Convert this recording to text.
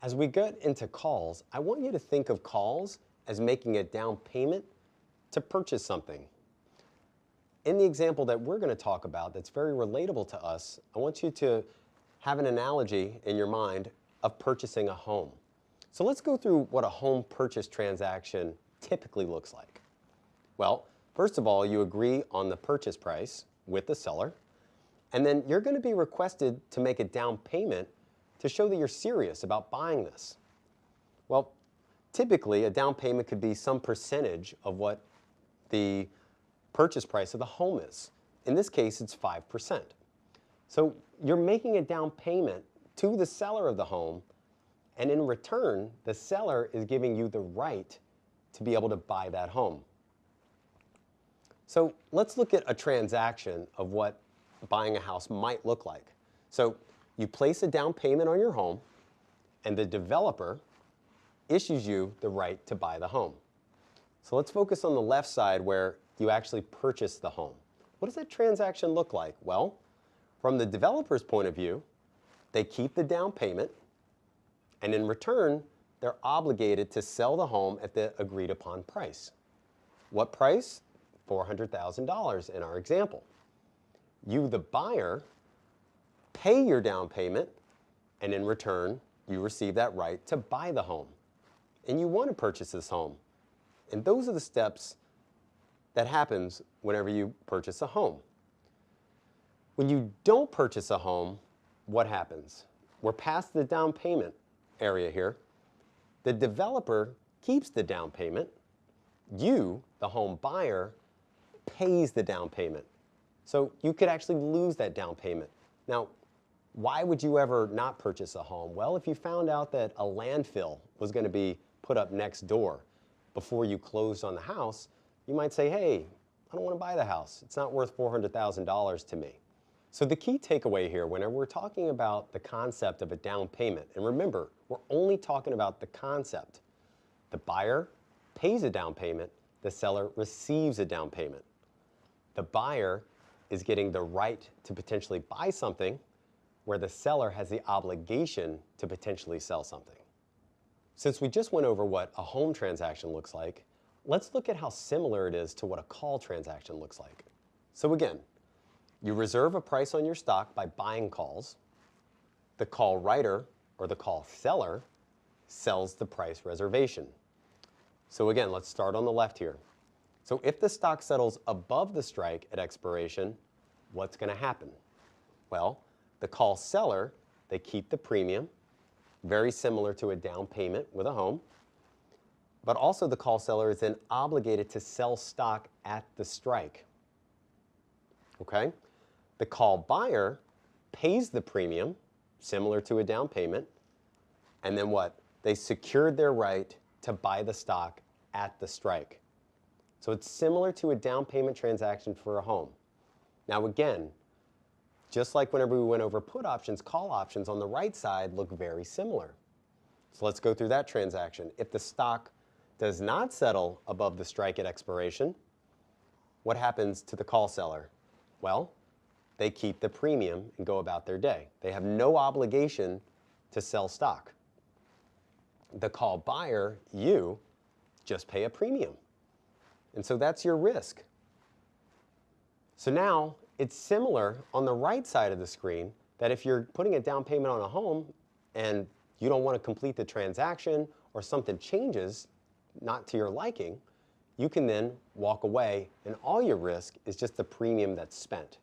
As we get into calls, I want you to think of calls as making a down payment to purchase something. In the example that we're going to talk about that's very relatable to us, I want you to have an analogy in your mind of purchasing a home. So let's go through what a home purchase transaction typically looks like. Well, first of all, you agree on the purchase price with the seller, and then you're going to be requested to make a down payment to show that you're serious about buying this. Well, typically a down payment could be some percentage of what the purchase price of the home is. In this case, it's 5%. So you're making a down payment to the seller of the home, and in return, the seller is giving you the right to be able to buy that home. So let's look at a transaction of what buying a house might look like. So you place a down payment on your home, and the developer issues you the right to buy the home. So let's focus on the left side where you actually purchase the home. What does that transaction look like? Well, from the developer's point of view, they keep the down payment, and in return, they're obligated to sell the home at the agreed upon price. What price? $400,000 in our example. You, the buyer, pay your down payment, and in return, you receive that right to buy the home. And you want to purchase this home. And those are the steps that happens whenever you purchase a home. When you don't purchase a home, what happens? We're past the down payment area here. The developer keeps the down payment. You, the home buyer, pays the down payment. So you could actually lose that down payment. Now, why would you ever not purchase a home? Well, if you found out that a landfill was going to be put up next door before you closed on the house, you might say, hey, I don't want to buy the house. It's not worth $400,000 to me. So the key takeaway here, whenever we're talking about the concept of a down payment, and remember, we're only talking about the concept. The buyer pays a down payment, the seller receives a down payment. The buyer is getting the right to potentially buy something, where the seller has the obligation to potentially sell something. Since we just went over what a home transaction looks like, let's look at how similar it is to what a call transaction looks like. So again, you reserve a price on your stock by buying calls. The call writer or the call seller sells the price reservation. So again, let's start on the left here. So if the stock settles above the strike at expiration, what's going to happen? Well, the call seller, they keep the premium, very similar to a down payment with a home, but also the call seller is then obligated to sell stock at the strike. Okay? The call buyer pays the premium, similar to a down payment, and then what? They secured their right to buy the stock at the strike. So it's similar to a down payment transaction for a home. Now again, just like whenever we went over put options, call options on the right side look very similar. So let's go through that transaction. If the stock does not settle above the strike at expiration, what happens to the call seller? Well, they keep the premium and go about their day. They have no obligation to sell stock. The call buyer, you, just pay a premium. And so that's your risk. So now, it's similar on the right side of the screen that if you're putting a down payment on a home and you don't want to complete the transaction or something changes not to your liking, you can then walk away and all your risk is just the premium that's spent.